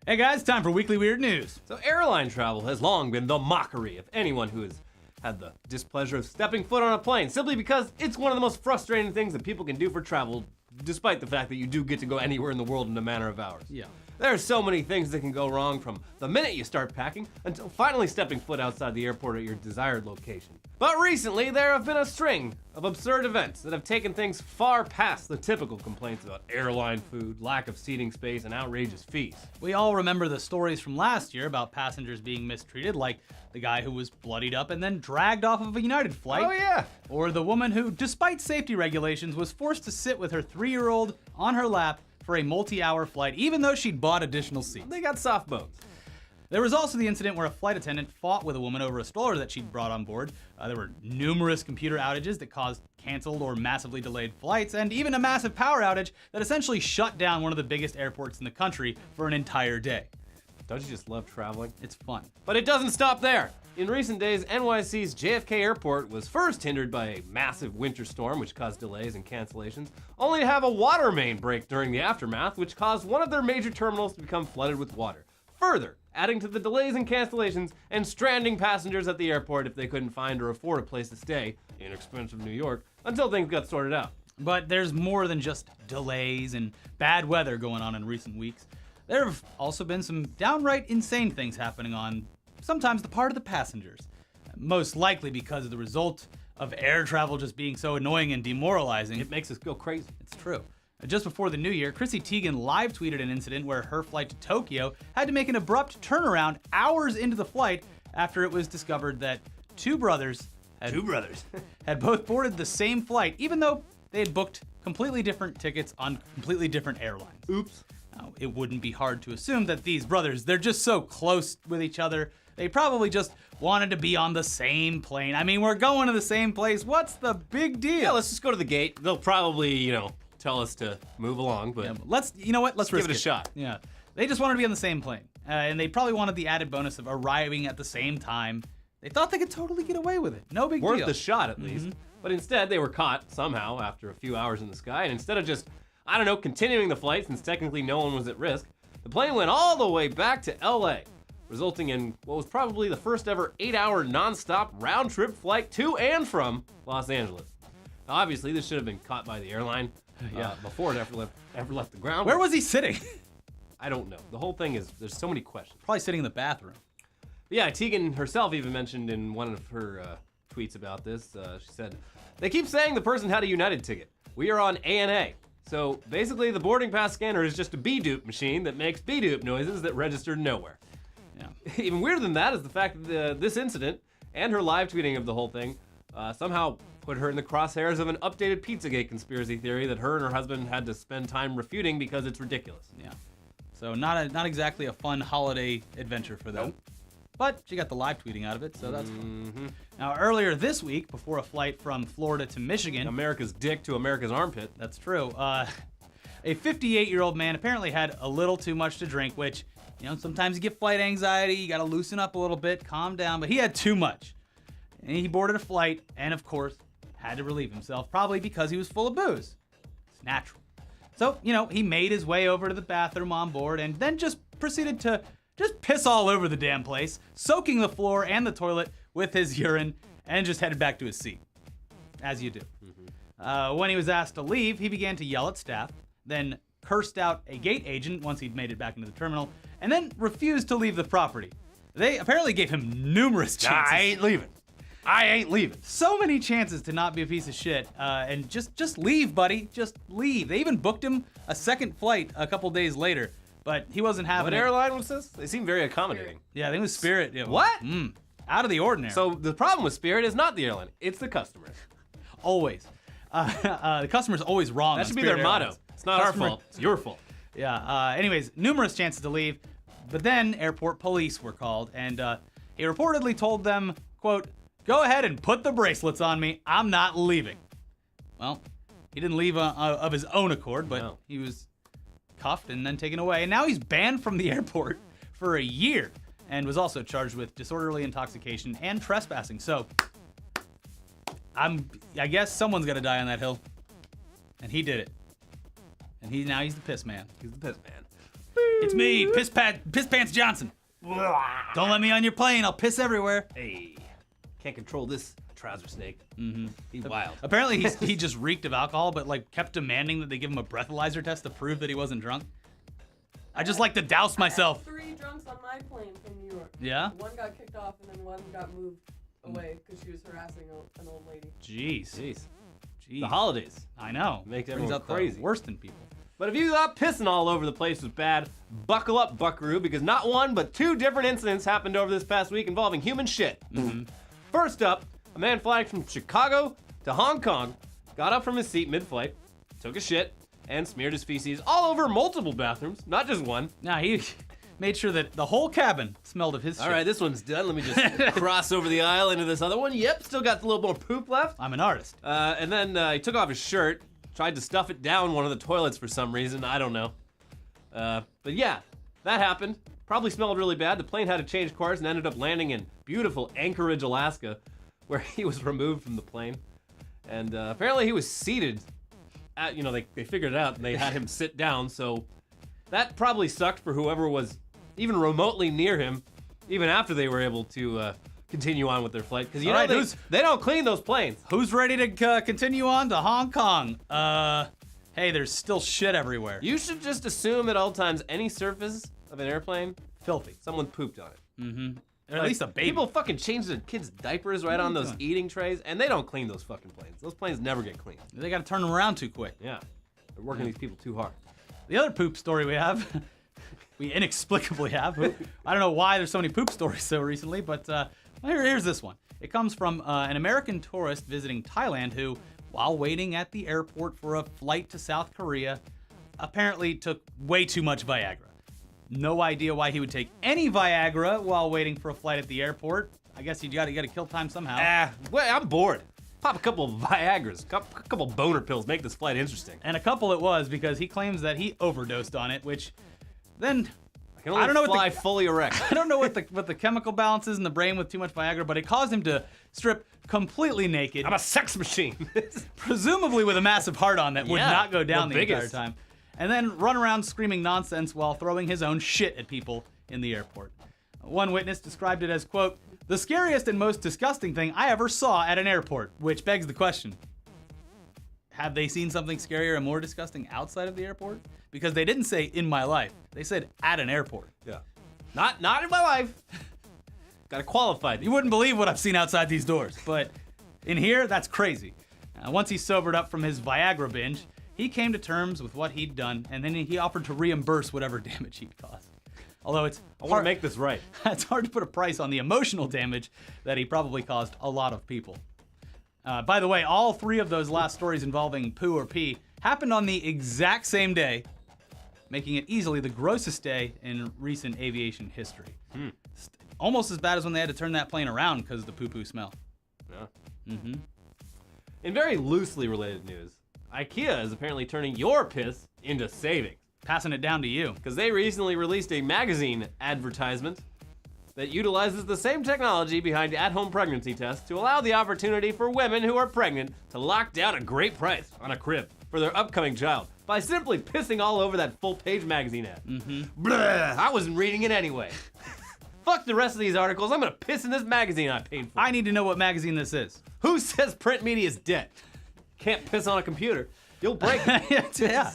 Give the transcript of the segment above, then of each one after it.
Hey guys, time for Weekly Weird News. So airline travel has long been the mockery of anyone who has had the displeasure of stepping foot on a plane, simply because it's one of the most frustrating things that people can do for travel, despite the fact that you do get to go anywhere in the world in a matter of hours. Yeah. There are so many things that can go wrong from the minute you start packing until finally stepping foot outside the airport at your desired location. But recently, there have been a string of absurd events that have taken things far past the typical complaints about airline food, lack of seating space, and outrageous fees. We all remember the stories from last year about passengers being mistreated, like the guy who was bloodied up and then dragged off of a United flight. Oh yeah! Or the woman who, despite safety regulations, was forced to sit with her 3-year-old on her lap for a multi-hour flight, even though she'd bought additional seats. They got soft bones. There was also the incident where a flight attendant fought with a woman over a stroller that she'd brought on board. There were numerous computer outages that caused canceled or massively delayed flights, and even a massive power outage that essentially shut down one of the biggest airports in the country for an entire day. Don't you just love traveling? It's fun. But it doesn't stop there. In recent days, NYC's JFK Airport was first hindered by a massive winter storm which caused delays and cancellations, only to have a water main break during the aftermath, which caused one of their major terminals to become flooded with water. Further, adding to the delays and cancellations and stranding passengers at the airport if they couldn't find or afford a place to stay in expensive New York until things got sorted out. But there's more than just delays and bad weather going on in recent weeks. There have also been some downright insane things happening on sometimes the part of the passengers. Most likely because of the result of air travel just being so annoying and demoralizing. It makes us go crazy. It's true. Just before the new year, Chrissy Teigen live tweeted an incident where her flight to Tokyo had to make an abrupt turnaround hours into the flight after it was discovered that two brothers had both boarded the same flight, even though they had booked completely different tickets on completely different airlines. Oops. Now, it wouldn't be hard to assume that these brothers, they're just so close with each other, they probably just wanted to be on the same plane. I mean, we're going to the same place. What's the big deal? Yeah, let's just go to the gate. They'll probably, tell us to move along, but Yeah, let's risk give it a shot. Yeah, they just wanted to be on the same plane, and they probably wanted the added bonus of arriving at the same time. They thought they could totally get away with it. No big Worth deal. the shot at least. But instead, they were caught somehow after a few hours in the sky, and instead of just, continuing the flight since technically no one was at risk, the plane went all the way back to LA, resulting in what was probably the first ever 8-hour non-stop round-trip flight to and from Los Angeles. Now, obviously, this should have been caught by the airline before it ever left the ground. Where was he sitting? I don't know. The whole thing is, there's so many questions. Probably sitting in the bathroom. But yeah, Teigen herself even mentioned in one of her tweets about this, she said, "They keep saying the person had a United ticket. We are on ANA. So basically the boarding pass scanner is just a B-dupe machine that makes B-dupe noises that register nowhere." Yeah. Even weirder than that is the fact that this incident and her live tweeting of the whole thing somehow put her in the crosshairs of an updated Pizzagate conspiracy theory that her and her husband had to spend time refuting because it's ridiculous. Yeah. So not exactly a fun holiday adventure for them. Nope. But she got the live tweeting out of it, so that's fun. Now, earlier this week, before a flight from Florida to Michigan, America's dick to America's armpit. that's true, a 58-year-old man apparently had a little too much to drink, which, sometimes you get flight anxiety, you gotta loosen up a little bit, calm down, but he had too much. And he boarded a flight, and of course, had to relieve himself, probably because he was full of booze. It's natural. So, he made his way over to the bathroom on board and then just proceeded to just piss all over the damn place, soaking the floor and the toilet with his urine, and just headed back to his seat. As you do. When he was asked to leave, he began to yell at staff, then cursed out a gate agent once he'd made it back into the terminal, and then refused to leave the property. They apparently gave him numerous chances. I ain't leaving. So many chances to not be a piece of shit, and just leave, buddy. Just leave. They even booked him a second flight a couple days later, but he wasn't having What it. airline was this? They seem very accommodating. Yeah, I think it was Spirit. Yeah. What? Out of the ordinary. So the problem with Spirit is not the airline, it's the customer. Always. The customer's always wrong. That on should be Spirit their motto. Airlines. It's not our Customer- fault, it's your fault. Yeah. Anyways, numerous chances to leave, but then airport police were called, and he reportedly told them, quote, "Go ahead and put the bracelets on me. I'm not leaving." Well, he didn't leave of his own accord, but No. he was cuffed and then taken away, and now he's banned from the airport for a year, and was also charged with disorderly intoxication and trespassing. So, I guess someone's got to die on that hill, and he did it. And he's the piss man. He's the piss man. It's me, Piss Pants Johnson. Don't let me on your plane. I'll piss everywhere. Hey, can't control this trouser snake. Mm-hmm. He's wild. Apparently, he just reeked of alcohol, but like kept demanding that they give him a breathalyzer test to prove that he wasn't drunk. I just like to douse myself. I had 3 drunks on my plane from New York. Yeah? One got kicked off and then one got moved away because she was harassing an old lady. Jeez. The holidays. I know. Make Brings everyone out crazy. the worst in people. But if you thought pissing all over the place was bad, buckle up, buckaroo, because not one, but 2 different incidents happened over this past week involving human shit. First up, a man flying from Chicago to Hong Kong got up from his seat mid-flight, took a shit, and smeared his feces all over multiple bathrooms, not just one. Now, he made sure that the whole cabin smelled of his shit. All right, this one's done. Let me just cross over the aisle into this other one. Yep, still got a little more poop left. I'm an artist. And then he took off his shirt, tried to stuff it down one of the toilets for some reason. I don't know. But yeah, that happened. Probably smelled really bad. The plane had to change course and ended up landing in beautiful Anchorage, Alaska, where he was removed from the plane. And apparently he was seated at, they figured it out and they had him sit down. So that probably sucked for whoever was even remotely near him, even after they were able to continue on with their flight. Because they don't clean those planes. Who's ready to continue on to Hong Kong? Hey, there's still shit everywhere. You should just assume at all times any surface of an airplane, Filthy. someone pooped on it. Mm-hmm. Or at least a baby. People fucking change their kids' diapers right on those eating trays, and they don't clean those fucking planes. Those planes never get cleaned. They got to turn them around too quick. Yeah. They're working these people too hard. The other poop story we have, we inexplicably have. I don't know why there's so many poop stories so recently, but here's this one. It comes from an American tourist visiting Thailand who, while waiting at the airport for a flight to South Korea, apparently took way too much Viagra. No idea why he would take any Viagra while waiting for a flight at the airport. I guess you gotta kill time somehow. I'm bored. Pop a couple of Viagras, a couple boner pills, make this flight interesting. And a couple it was, because he claims that he overdosed on it, which then I can only fly fully erect. I don't know what the chemical balance is in the brain with too much Viagra, but it caused him to strip completely naked. I'm a sex machine. Presumably with a massive heart-on that would not go down the entire biggest. time. And then run around screaming nonsense while throwing his own shit at people in the airport. One witness described it as, quote, "the scariest and most disgusting thing I ever saw at an airport," which begs the question, have they seen something scarier and more disgusting outside of the airport? Because they didn't say in my life. They said at an airport. Yeah. Not in my life. Gotta qualify. You wouldn't believe what I've seen outside these doors, but in here, that's crazy. Once he sobered up from his Viagra binge, he came to terms with what he'd done, and then he offered to reimburse whatever damage he'd caused. Although I want to make this right. It's hard to put a price on the emotional damage that he probably caused a lot of people. By the way, all 3 of those last stories involving poo or pee happened on the exact same day, making it easily the grossest day in recent aviation history. Almost as bad as when they had to turn that plane around because of the poo-poo smell. Yeah. Mm-hmm. In very loosely related news, IKEA is apparently turning your piss into savings. Passing it down to you. Because they recently released a magazine advertisement that utilizes the same technology behind at-home pregnancy tests to allow the opportunity for women who are pregnant to lock down a great price on a crib for their upcoming child by simply pissing all over that full-page magazine ad. Blah, I wasn't reading it anyway. Fuck the rest of these articles. I'm gonna piss in this magazine I paid for. I need to know what magazine this is. Who says print media is dead? Can't piss on a computer. You'll break it. Yeah.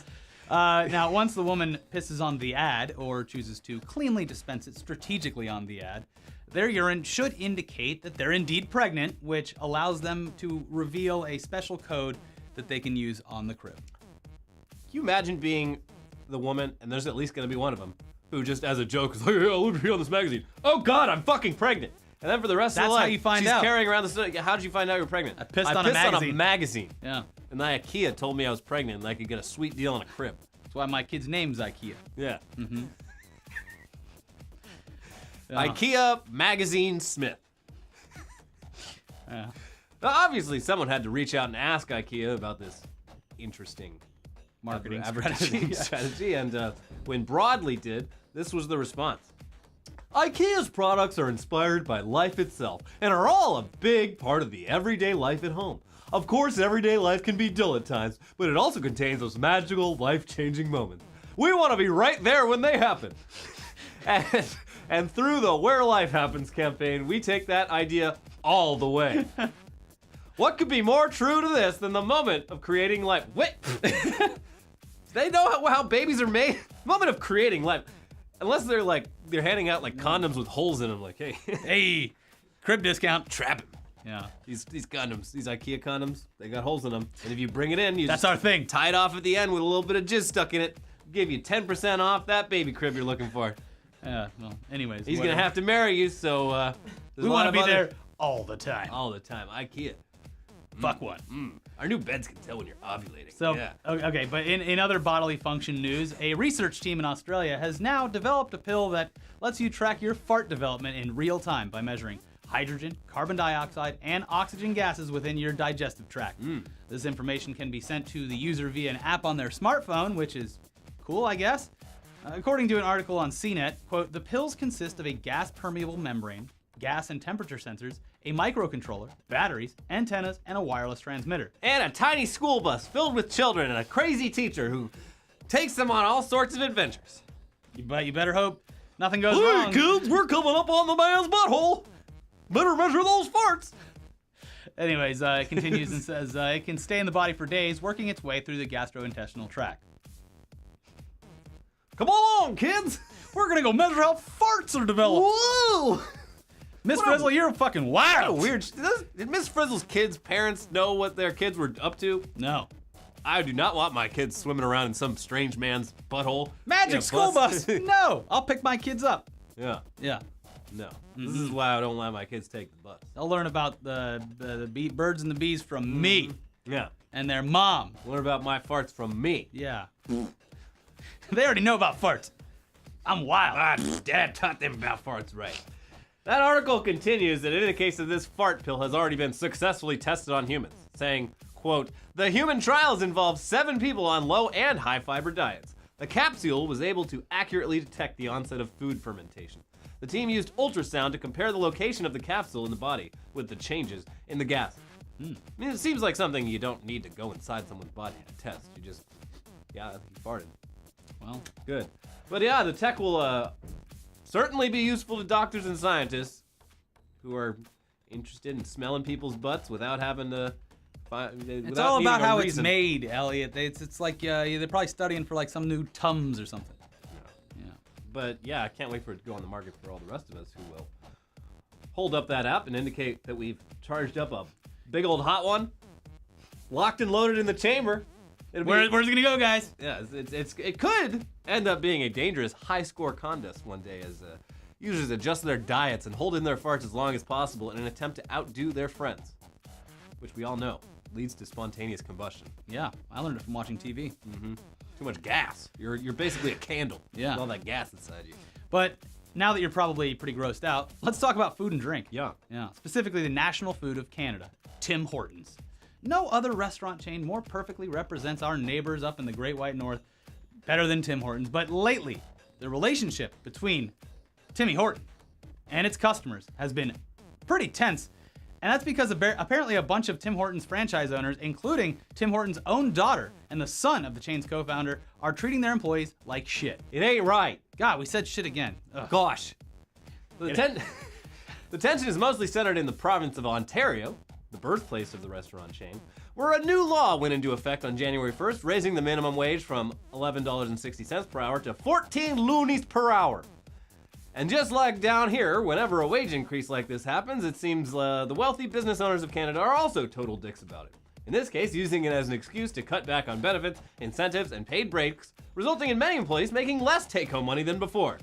Now, once the woman pisses on the ad or chooses to cleanly dispense it strategically on the ad, their urine should indicate that they're indeed pregnant, which allows them to reveal a special code that they can use on the crib. Can you imagine being the woman, and there's at least gonna be one of them, who just as a joke is like, "Yeah, look here on this magazine. Oh God, I'm fucking pregnant." And then for the rest of her life, how you find she's out. carrying around this. How did you find out you're pregnant? I pissed on a magazine. Yeah. And the IKEA told me I was pregnant and I could get a sweet deal on a crib. That's why my kid's name's IKEA. Yeah. Mm-hmm. IKEA Magazine Smith. Yeah. Now, obviously, someone had to reach out and ask IKEA about this interesting Marketing strategy. And when Broadly did, this was the response. IKEA's products are inspired by life itself and are all a big part of the everyday life at home. Of course, everyday life can be dull at times, but it also contains those magical, life-changing moments. We want to be right there when they happen. And through the Where Life Happens campaign, we take that idea all the way. What could be more true to this than the moment of creating life? Wait. They know how babies are made. Moment of creating life. Unless they're handing out like condoms with holes in them, like, hey. Hey, crib discount. Trap him. Yeah. These condoms, these IKEA condoms, they got holes in them. And if you bring it in, you That's just our thing. tie it off at the end with a little bit of jizz stuck in it. Give you 10% off that baby crib you're looking for. Yeah, well, anyways. He's gonna have to marry you, so We want to be there all the time. all the time. IKEA. Fuck one. Our new beds can tell when you're ovulating. So, yeah. okay, but in other bodily function news, a research team in Australia has now developed a pill that lets you track your fart development in real time by measuring hydrogen, carbon dioxide, and oxygen gases within your digestive tract. This information can be sent to the user via an app on their smartphone, which is cool, I guess. According to an article on CNET, quote, the pills consist of a gas-permeable membrane, gas and temperature sensors, a microcontroller, batteries, antennas, and a wireless transmitter. And a tiny school bus filled with children and a crazy teacher who takes them on all sorts of adventures. But you better hope nothing goes wrong. kids, we're coming up on the man's butthole. Better measure those farts. Anyways, it continues and says it can stay in the body for days, working its way through the gastrointestinal tract. Come along, kids. We're gonna go measure how farts are developed. Whoa! Miss What a- Frizzle, you're fucking wild. Weird. Did Miss Frizzle's kids' parents know what their kids were up to? No. I do not want my kids swimming around in some strange man's butthole. Magic in a school bus. No, I'll pick my kids up. Yeah. Yeah. No. This is why I don't let my kids take the bus. They'll learn about the birds and the bees from me Yeah. and their mom. Learn about my farts from me. Yeah. They already know about farts. I'm wild. Dad taught them about farts right. That article continues that it indicates that this fart pill has already been successfully tested on humans, saying, quote, the human trials involved 7 people on low and high fiber diets. The capsule was able to accurately detect the onset of food fermentation. The team used ultrasound to compare the location of the capsule in the body with the changes in the gas. I mean, it seems like something you don't need to go inside someone's body and test. You just, yeah, you farted. Well, Good. But yeah, the tech will certainly be useful to doctors and scientists who are interested in smelling people's butts without having to find. it's all about how it's made, Elliot. It's like they're probably studying for like some new Tums or something. Yeah. But yeah, I can't wait for it to go on the market for all the rest of us who will hold up that app and indicate that we've charged up a big old hot one, locked and loaded in the chamber. Where's it gonna go, guys? Yeah, it could end up being a dangerous high-score contest one day as users adjust their diets and hold in their farts as long as possible in an attempt to outdo their friends, which we all know leads to spontaneous combustion. Yeah, I learned it from watching TV. Too much gas. You're basically a candle. Yeah. With all that gas inside you. But now that you're probably pretty grossed out, let's talk about food and drink. Yeah. Yeah, specifically the national food of Canada, Tim Hortons. No other restaurant chain more perfectly represents our neighbors up in the Great White North better than Tim Hortons. But lately, the relationship between Timmy Horton and its customers has been pretty tense. And that's because apparently a bunch of Tim Hortons franchise owners, including Tim Hortons' own daughter and the son of the chain's co-founder, are treating their employees like shit. It ain't right. God, we said shit again. Ugh. Gosh. The tension is mostly centered in the province of Ontario, the birthplace of the restaurant chain, where a new law went into effect on January 1st, raising the minimum wage from $11.60 per hour to 14 loonies per hour. And just like down here, whenever a wage increase like this happens, it seems the wealthy business owners of Canada are also total dicks about it. In this case, using it as an excuse to cut back on benefits, incentives, and paid breaks, resulting in many employees making less take-home money than before.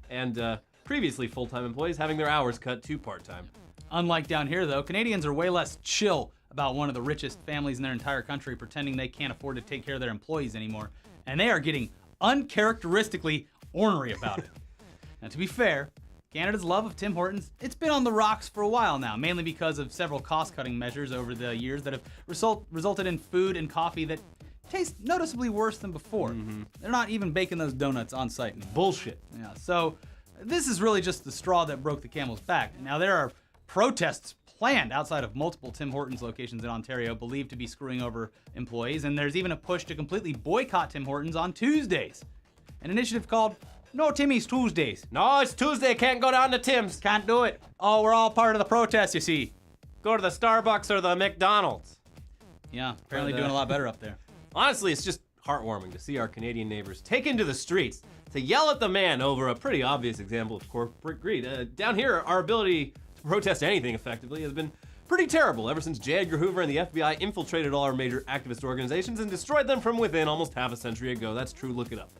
And previously full-time employees having their hours cut to part-time. Unlike down here, though, Canadians are way less chill about one of the richest families in their entire country pretending they can't afford to take care of their employees anymore, and they are getting uncharacteristically ornery about it. Now, to be fair, Canada's love of Tim Hortons, it's been on the rocks for a while now, mainly because of several cost-cutting measures over the years that have resulted in food and coffee that taste noticeably worse than before. They're not even baking those donuts on site anymore. Bullshit. Yeah, so this is really just the straw that broke the camel's back. Now, there are protests planned outside of multiple Tim Hortons locations in Ontario believed to be screwing over employees, and there's even a push to completely boycott Tim Hortons on Tuesdays. an initiative called No Timmy's Tuesdays. No, it's Tuesday. Can't go down to Tim's. Can't do it. Oh, we're all part of the protest, you see. Go to the Starbucks or the McDonald's. Yeah, apparently doing a lot better up there. Honestly, it's just heartwarming to see our Canadian neighbors take into the streets to yell at the man over a pretty obvious example of corporate greed. Down here, our ability to protest anything effectively has been pretty terrible ever since J. Edgar Hoover and the FBI infiltrated all our major activist organizations and destroyed them from within almost half a century ago. That's true, look it up.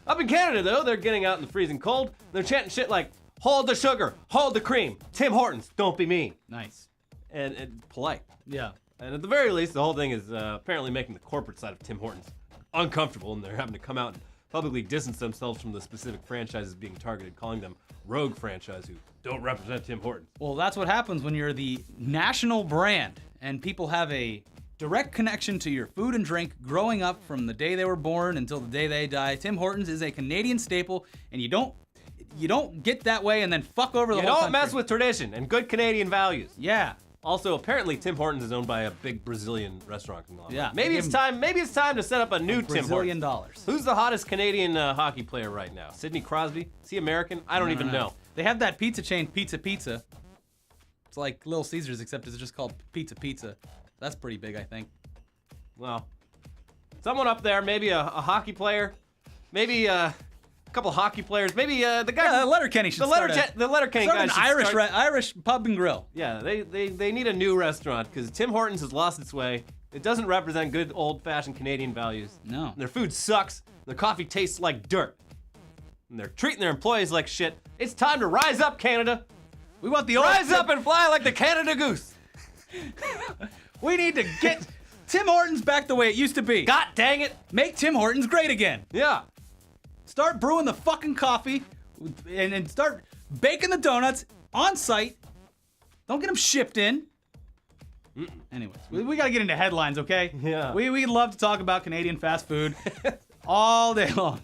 Up in Canada, though, they're getting out in the freezing cold. They're chanting shit like, hold the sugar, hold the cream, Tim Hortons, don't be mean. Nice. And polite. Yeah. And at the very least, the whole thing is apparently making the corporate side of Tim Hortons uncomfortable, and they're having to come out and publicly distance themselves from the specific franchises being targeted, calling them rogue franchise who don't represent Tim Hortons. Well, that's what happens when you're the national brand and people have a direct connection to your food and drink growing up from the day they were born until the day they die. Tim Hortons is a Canadian staple, and you don't get that way and then fuck over the whole country. You don't mess with tradition and good Canadian values. Yeah. Also, apparently Tim Hortons is owned by a big Brazilian restaurant conglomerate. Yeah. Maybe it's time to set up a new Tim Hortons. Brazilian dollars. Who's the hottest Canadian hockey player right now? Sidney Crosby? Is he American? I don't even know. They have that pizza chain, Pizza. It's like Little Caesars, except it's just called Pizza. That's pretty big, I think. Well, someone up there, maybe a hockey player, maybe a couple hockey players, maybe the guy. Yeah, Letterkenny should start the Letterkenny guy an should Irish pub and grill. Yeah, they need a new restaurant because Tim Hortons has lost its way. It doesn't represent good old-fashioned Canadian values. No. Their food sucks. Their coffee tastes like dirt. And they're treating their employees like shit. It's time to rise up, Canada. We want the old Rise up and fly like the Canada Goose. We need to get Tim Hortons back the way it used to be. God dang it. Make Tim Hortons great again. Yeah. Start brewing the fucking coffee and start baking the donuts on site. Don't get them shipped in. Anyways, we gotta get into headlines, okay? Yeah. We love to talk about Canadian fast food all day long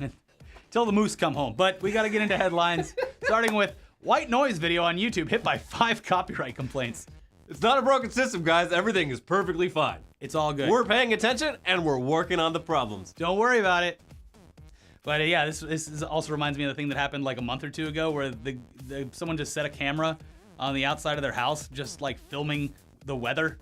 until the moose come home. But we gotta get into headlines, starting with white noise video on YouTube hit by 5 copyright complaints. It's not a broken system, guys. Everything is perfectly fine. It's all good. We're paying attention and we're working on the problems. Don't worry about it. But yeah, this also reminds me of the thing that happened like a month or two ago where someone just set a camera on the outside of their house, just like filming the weather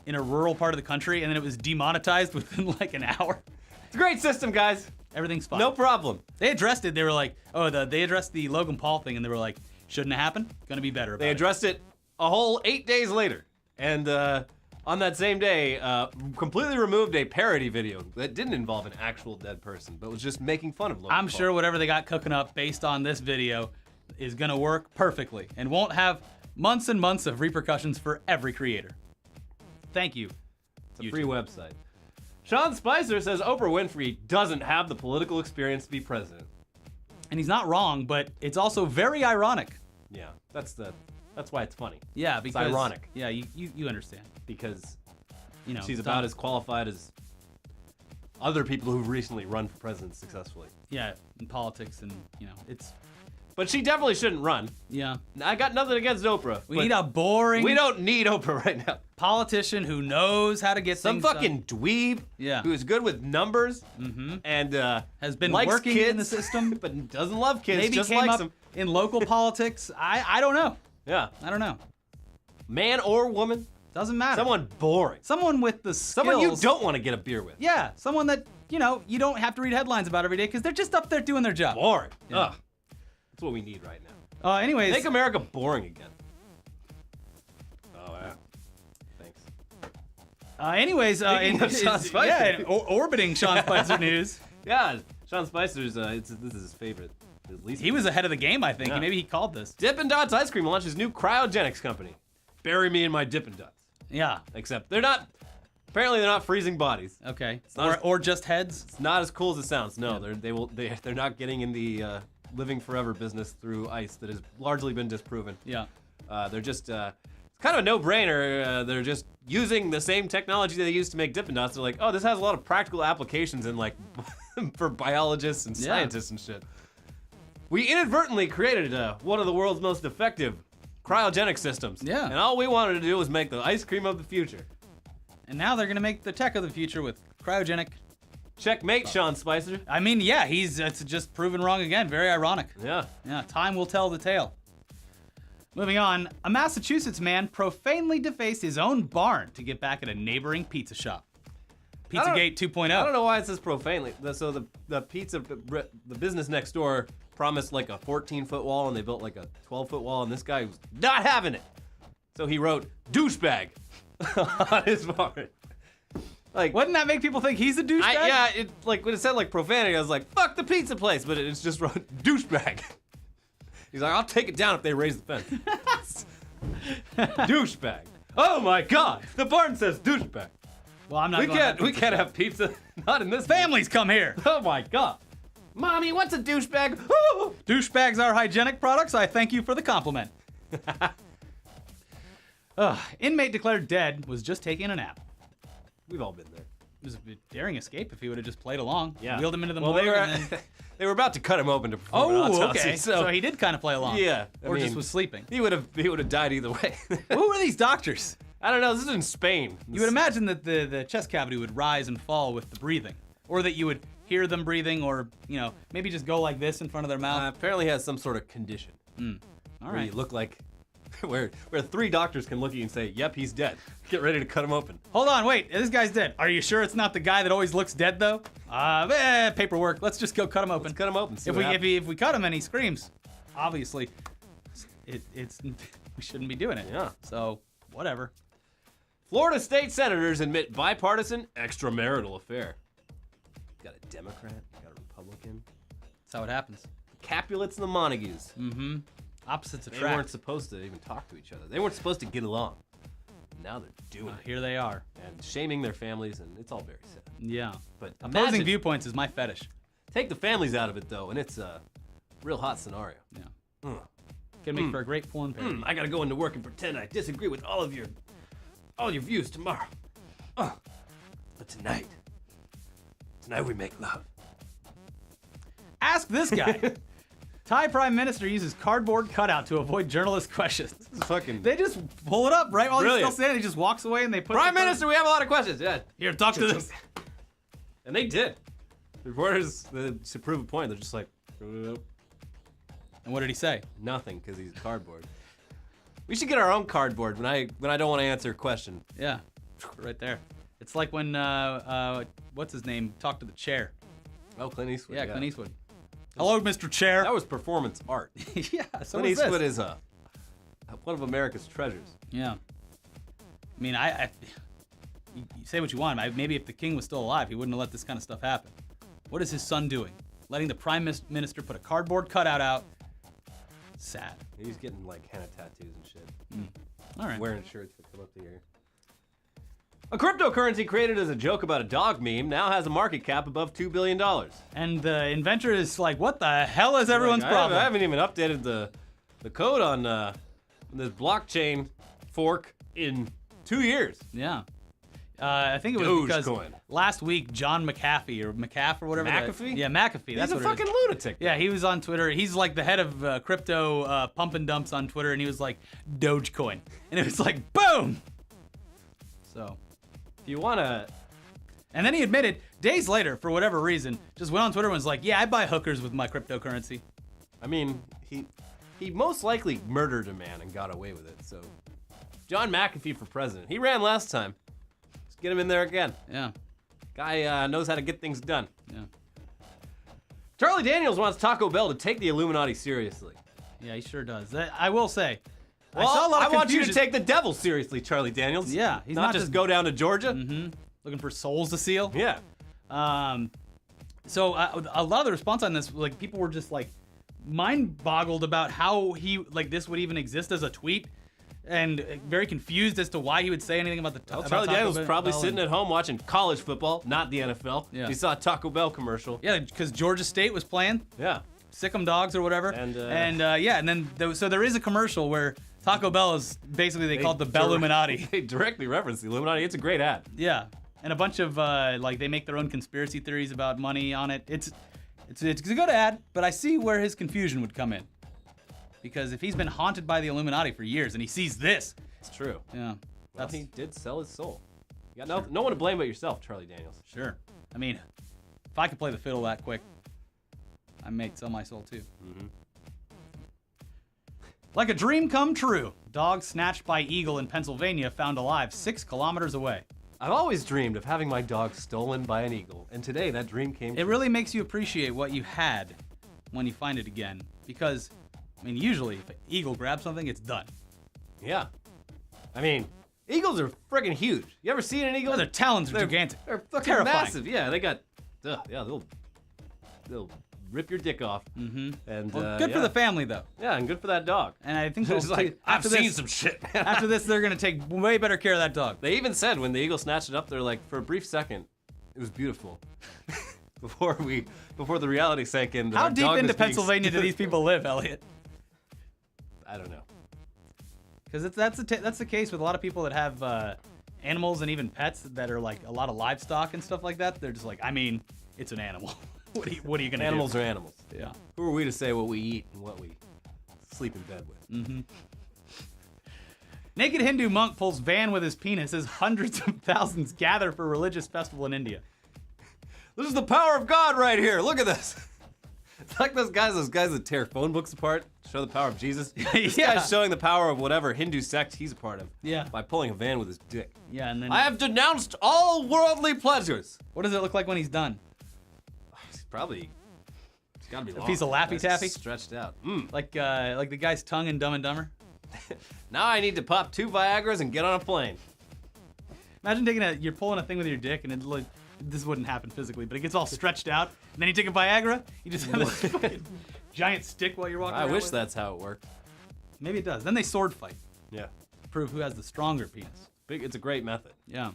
in a rural part of the country, and then it was demonetized within like an hour. It's a great system, guys. Everything's fine. No problem. They addressed it. They were like, they addressed the Logan Paul thing, and they were like, shouldn't have happened. Gonna be better about They it. addressed it a whole 8 days later. And on that same day, completely removed a parody video that didn't involve an actual dead person, but was just making fun of Logan I'm Paul. sure whatever they got cooking up based on this video is gonna work perfectly and won't have months and months of repercussions for every creator. Thank you. It's a free website. Sean Spicer says Oprah Winfrey doesn't have the political experience to be president. And he's not wrong, but it's also very ironic. Yeah, that's why it's funny. Yeah, because it's ironic. Yeah, you understand. Because You know, she's about as qualified as other people who've recently run for president successfully. Yeah, in politics, and it's. But she definitely shouldn't run. Yeah. I got nothing against Oprah. We need a boring. We don't need Oprah right now. Politician who knows how to get Some things fucking done. dweeb. Yeah. Who is good with numbers. Mm-hmm. And has been likes working kids, in the system, but doesn't love kids. Maybe just came likes up them. in local politics. I don't know. Yeah. I don't know. Man or woman. Doesn't matter. Someone boring. Someone with the skills. Someone you don't want to get a beer with. Yeah. Someone that you don't have to read headlines about every day because they're just up there doing their job. Boring. Yeah. Ugh. That's what we need right now. Anyways. Make America boring again. Oh, yeah. Thanks. Anyways, Speaking of Sean Spicer. orbiting Sean Spicer news. Yeah, Sean Spicer's, this is his favorite. At least He was ahead of the game, I think. Yeah. Maybe he called this. Dippin' Dots Ice Cream launches new cryogenics company. Bury me in my Dippin' Dots. Yeah. Except they're not, apparently they're not freezing bodies. Okay. not Or just heads. It's not as cool as it sounds. No, they're not getting in the living forever business through ice that has largely been disproven. Yeah. They're just, it's kind of a no-brainer. They're just using the same technology they used to make Dippin' Dots. They're like, oh, this has a lot of practical applications in like, for biologists and scientists and shit. We inadvertently created one of the world's most effective cryogenic systems. Yeah. And all we wanted to do was make the ice cream of the future. And now they're going to make the tech of the future with cryogenic Checkmate, Sean Spicer. I mean, yeah, it's just proven wrong again. Very ironic. Yeah. Yeah, time will tell the tale. Moving on, a Massachusetts man profanely defaced his own barn to get back at a neighboring pizza shop. Pizzagate 2.0. I don't know why it says profanely. So the business next door promised like a 14-foot wall, and they built like a 12-foot wall, and this guy was not having it. So he wrote douchebag on his barn. Like, wouldn't that make people think he's a douchebag? yeah, it like when it said like profanity, I was like, fuck the pizza place, but it's just wrote douchebag. He's like, I'll take it down if they raise the fence. Douchebag. Oh my God, the barn says douchebag. Well, I'm not. We can't have pizza. Not in this. Families come here. Oh my God. Mommy, what's a douchebag? Douchebags are hygienic products. I thank you for the compliment. Inmate declared dead was just taking a nap. We've all been there. It was a daring escape if he would have just played along. Yeah. Wheeled him into the morgue. They were about to cut him open to perform an autopsy. Okay. So he did kind of play along. Yeah. Or just was sleeping. He would have died either way. Who were these doctors? I don't know. This is in Spain. You would imagine that the chest cavity would rise and fall with the breathing, or that you would hear them breathing, or maybe just go like this in front of their mouth. Apparently he has some sort of condition. All where right. you look like where 3 doctors can look at you and say, "Yep, he's dead." Get ready to cut him open. Hold on, wait. This guy's dead. Are you sure it's not the guy that always looks dead though? Paperwork. Let's just go cut him open. Let's cut him open. See If what happens. we cut him and he screams, obviously, it's we shouldn't be doing it. Yeah. So whatever. Florida state senators admit bipartisan extramarital affair. Got a Democrat, got a Republican. That's how it happens. The Capulets and the Montagues. Mm-hmm. Opposites They attract. weren't supposed to even talk to each other. They weren't supposed to get along. Now they're doing it Here they are. and shaming their families, and it's all very sad. Yeah. But Opposing imagine, viewpoints is my fetish. take the families out of it though, and it's a real hot scenario. Yeah. Can make for a great porn parody. I gotta go into work and pretend I disagree with all your views tomorrow. But tonight we make love. Ask this guy. Thai Prime Minister uses cardboard cutout to avoid journalist questions. This is fucking They just pull it up right while he's still Brilliant. standing. He just walks away and they put Prime the Minister. We have a lot of questions. Yeah, Here, talk to this. and they did. The reporters to prove a point. They're just like And what did he say? nothing because he's cardboard. We should get our own cardboard when I don't want to answer a question. Yeah, right there. It's like when what's his name talked to the chair. Oh, Clint Eastwood. Yeah, Clint Eastwood. Hello, Mr. Chair. That was performance art. Yeah, so Clint was Eastwood this. is one of America's treasures. Yeah. I mean, you say what you want. Maybe if the king was still alive, he wouldn't have let this kind of stuff happen. What is his son doing? Letting the prime minister put a cardboard cutout out. Sad. He's getting like henna tattoos and shit. All right. Wearing shirts that come up to here. A cryptocurrency created as a joke about a dog meme now has a market cap above $2 billion. And the inventor is like, what the hell is everyone's Like, problem? I haven't even updated the code on this blockchain fork in 2 years. Yeah. I think it was because Dogecoin. last week John McAfee or McAfee or whatever. McAfee? Yeah, McAfee. That's He's a what it is. fucking lunatic. Yeah, he was on Twitter. He's like the head of crypto pump and dumps on Twitter, and he was like, Dogecoin. And it was like, boom! So, If you want to... and then he admitted, days later, for whatever reason, just went on Twitter and was like, yeah, I buy hookers with my cryptocurrency. I mean, he most likely murdered a man and got away with it, so... John McAfee for president. He ran last time. Let's get him in there again. Yeah, Guy knows how to get things done. yeah. Charlie Daniels wants Taco Bell to take the Illuminati seriously. Yeah, he sure does. I will say, Well, I saw a lot of want you to confusion. take the devil seriously, Charlie Daniels. Yeah, he's not just just- go down to Georgia. Looking for souls to seal. Yeah. So a lot of the response on this, like people were just like mind boggled about how this would even exist as a tweet, and very confused as to why he would say anything about the. Well, about Charlie Taco Daniels Bell probably and- sitting at home watching college football, not the NFL. Yeah. He saw a Taco Bell commercial. Yeah, because Georgia State was playing. Yeah. Sick'em dogs or whatever. And then so there is a commercial where Taco Bell is basically they call it the Belluminati. They directly reference the Illuminati. It's a great ad. Yeah, and a bunch of they make their own conspiracy theories about money on it. It's a good ad, but I see where his confusion would come in, because if he's been haunted by the Illuminati for years and he sees this, It's true. yeah, Well, he did sell his soul. You got no one to blame but yourself, Charlie Daniels. sure. I mean, If I could play the fiddle that quick, I may sell my soul too. Like a dream come true. Dog snatched by eagle in Pennsylvania found alive 6 kilometers away. I've always dreamed of having my dog stolen by an eagle, and today that dream came true. It really makes you appreciate what you had when you find it again. Because, I mean, usually if an eagle grabs something, it's done. Yeah. I mean, eagles are friggin' huge. You ever seen an eagle? Their talons are gigantic. They're fucking terrifying. massive. Yeah, they got. Yeah, they'll rip your dick off. And Good for the family, though. Yeah, and good for that dog. And I think It's like, I've after seen this, some shit, man. after this, they're going to take way better care of that dog. They even said when the eagle snatched it up, they're like, for a brief second, it was beautiful. before the reality sank in. How our deep dog into was being Pennsylvania do these people live, Elliot? I don't know. Because that's the case with a lot of people that have animals and even pets that are like a lot of livestock and stuff like that. They're just like, I mean, it's an animal. What are you gonna do? Animals are animals. Yeah. Who are we to say what we eat and what we sleep in bed with? Naked Hindu monk pulls van with his penis as hundreds of thousands gather for religious festival in India. This is the power of God right here. Look at this. It's like those guys that tear phone books apart, show the power of Jesus. This Yeah. guy's showing the power of whatever Hindu sect he's a part of. Yeah. By pulling a van with his dick. Yeah, and then I have denounced all worldly pleasures. what does it look like when he's done? It's gotta be long. piece of Laffy Nice Taffy? Stretched out. Like the guy's tongue in Dumb and Dumber? Now I need to pop 2 Viagras and get on a plane. Imagine you're pulling a thing with your dick and this wouldn't happen physically, but it gets all stretched out, and then you take a Viagra, you just have this fucking giant stick while you're walking I around wish with that's how it worked. it. Maybe it does. Then they sword fight Yeah. to prove who has the stronger penis. It's a great method. Yeah.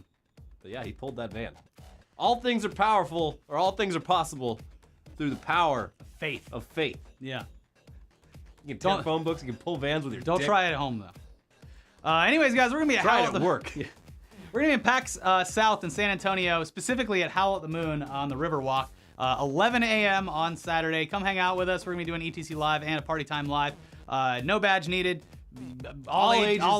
But yeah, he pulled that van. All things are powerful, or all things are possible through the power Faith. of faith. Yeah. You can tear Don't- phone books, you can pull vans with your Don't dick. try it at home, though. Anyways, guys, we're going to be at Try Howl it at at the work. Yeah. We're going to be in PAX South in San Antonio, specifically at Howl at the Moon on the Riverwalk, 11 a.m. on Saturday. Come hang out with us. We're going to be doing ETC Live and a Party Time Live. No badge needed. All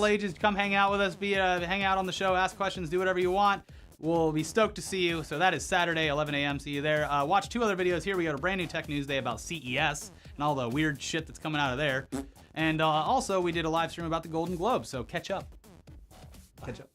ages, come hang out with us. Hang out on the show, ask questions, do whatever you want. We'll be stoked to see you. So that is Saturday, 11 a.m. See you there. Watch 2 other videos here. We got a brand new Tech News Day about CES and all the weird shit that's coming out of there. And also, we did a live stream about the Golden Globes, so catch up. Catch up.